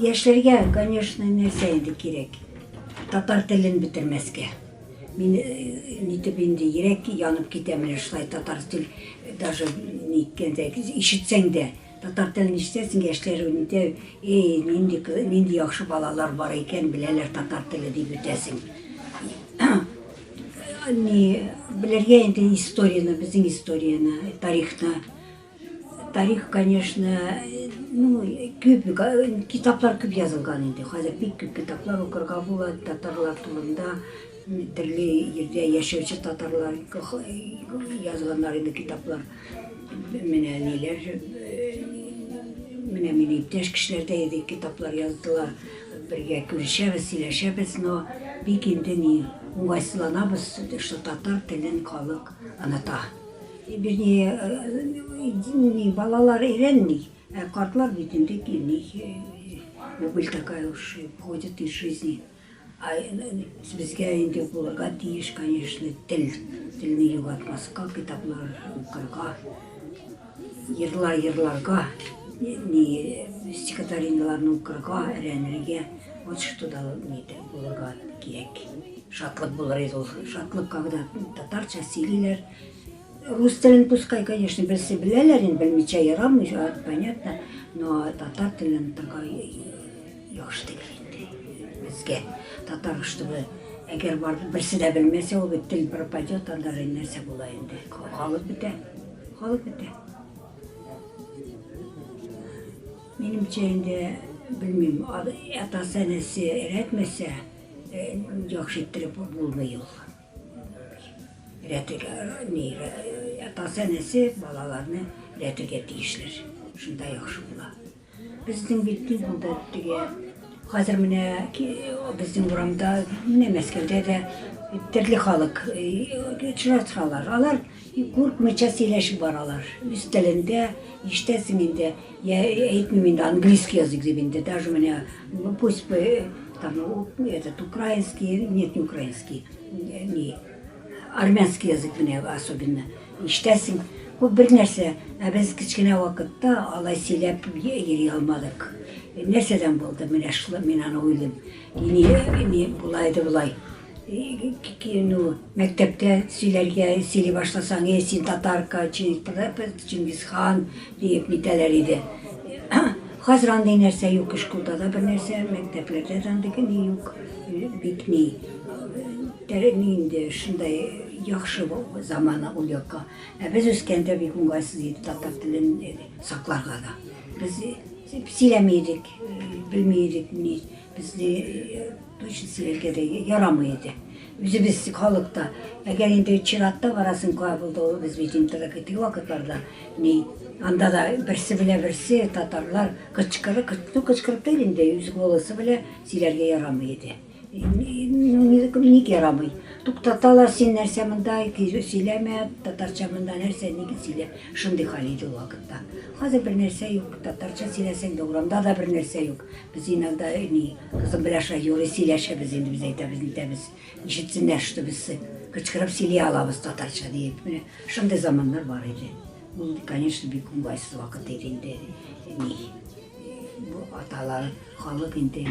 Яшьләргә, конечно, нәрсә инде кирәк. Татар телен бетермәскә. Мин нитеп инде йөрәк янып китә менә шулай татар тел даже ниткәндә ишетсәң дә татар телен ишетәсең яшьләр инде нинди яхшы балалар бар икән беләләр татар теле дип үтәсең. Белергә инде историяны, безнең историяны, тарихны. Тарих, конечно, күп китаплар күп язылган инде. Хәзер бик күп китаплар укырга була татарлар турында. Төрле җирдә яшәүче татарлар язганнар инде китаплар. Менә ниләр, менә мине иптәш кешеләр дә иде китаплар яздылар. Бергә күрешәбез, сөйләшәбез, но бик инде уңайсызланабыз, что татар телен халык оныта. Балалар өйрәнми, картлар бит инде быль такая уж входит из жизни. Безгә инде булырга тиеш, конечно, телне югалтмаска, китаплар укырга, йырларга, стихотворениеларны укырга, өйрәнергә, вот что да булырга кирәк. Шатлык булыр иде ул. Шатлык, когда татарча сөйлиләр. Рус телен пускай, конечно, белсә беләләр, белмичә ярамый, понятно, но татар телен такой яхшы түгел инде безгә. Татар, чтобы әгәр бар берсе дә белмәсә, ул бит тел пропадет, анда нәрсә була инде. Халык бетә. Минемчә инде белмим, ата-әнәсе өйрәтмәсә, яхшы иттереп булмый ул. Ата-әнәсе балаларны өйрәтергә тиешләр. Шунда яхшы була. Безнең бит булда теге хәзер менә безнең урамда, менә Мәскәүдә дә төрле халык очраталар. Алар күркмичә сөйләшеп баралар. Үз телендә ишетәсең инде, әйтмим инде английский язык дип инде, даже менә пусть там этот украинский, нет, не украинский, армянский язык менә особенно ишетәсең. Бу бер нәрсә, без кичкенә вакытта алай сөйләп йөри алмадык. Нәрсәдән булды, менә шулай мин аны уйлыйм. Булай да булай. Мәктәптә сөйли башласаң, син татарка, Чингисхан дип нитәләр иде. Хәзер андый нәрсә юк, школда да бер нәрсә, мәктәпләрдә дә андый юк. Бик инде шундай яхшы заманы ул якка. Без үскәндә бик уңайсыз иде татар телен сакларга да. Без сөйләмәйдек, белмәйдек, безне точно сөйләргә дә ярамый иде. Үзебез халыкта, әгәр инде чиратта барасың кабылда, без бит интернетта вакытларда, анда да берсе белә берсе татарлар кычкырып инде үз голысы белән сөйләргә ярамый иде. Ник ярамый? Туктаталар, син нәрсә монда сөйләмә, татарча монда нәрсә ник сөйлә. Шундый хәл иде ул вакытта. Хәзер бер нәрсә юк, татарча сөйләсәң дә урамда да бер нәрсә юк. Без иногда кызым беләшә юрый сөйләшәбез инде, без әйтәбез, ишетсеннәр, что без кычкырып сөйли алабыз татарча дип. Шундый заманнар бар иде. Бу, конечно, бик уңайсыз вакыт иде инде. Бу аталар, халык инде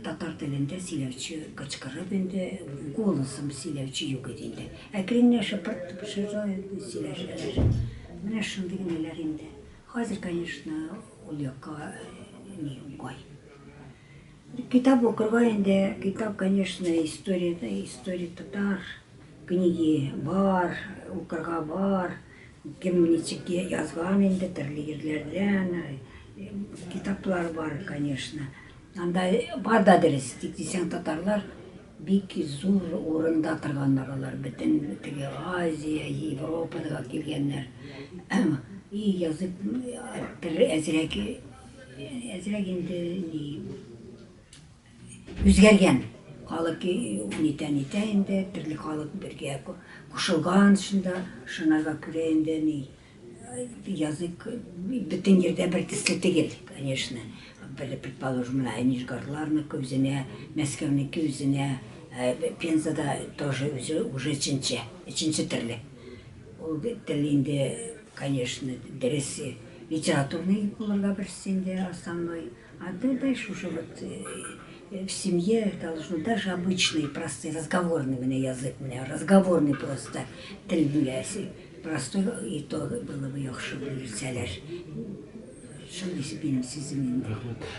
татар телендә сөйләүче кычкырып инде, голосым сөйләүче юк иде инде. Әкренләп шыпыртып сөйләшәләр. Менә шундый ниләр инде. Хәзер, конечно, ул якка уңай. Китап укырга инде, китап, конечно, история татар, книги бар, укырга бар. Кем ничек язган инде, төрле җирләрдән китаплар бар, конечно. Анда бар да дөрес, тик дисәң татарлар бик зур урында торганнар алар, бөтен теге Азия, Европага килгәннәр. Язык әзрәк инде үзгәргән. Халык нитә инде, төрле халык бергә кушылган шунда, шунарга күрә инде язык бөтен җирдә бер төсле түгел, конечно. Предположим, Нижгарларныкы үзенә, Мәскәүнеке үзенә, Пензада тоже уже икенче төрле. Ул тел инде, конечно, дөрес литературный булырга берсенде основной. А дальше уже вот в семье должно даже обычный, простой, разговорный у меня язык, у меня разговорный просто тіл бүләсі. Простой и то было бы яхшы, шындай білімсіз мен.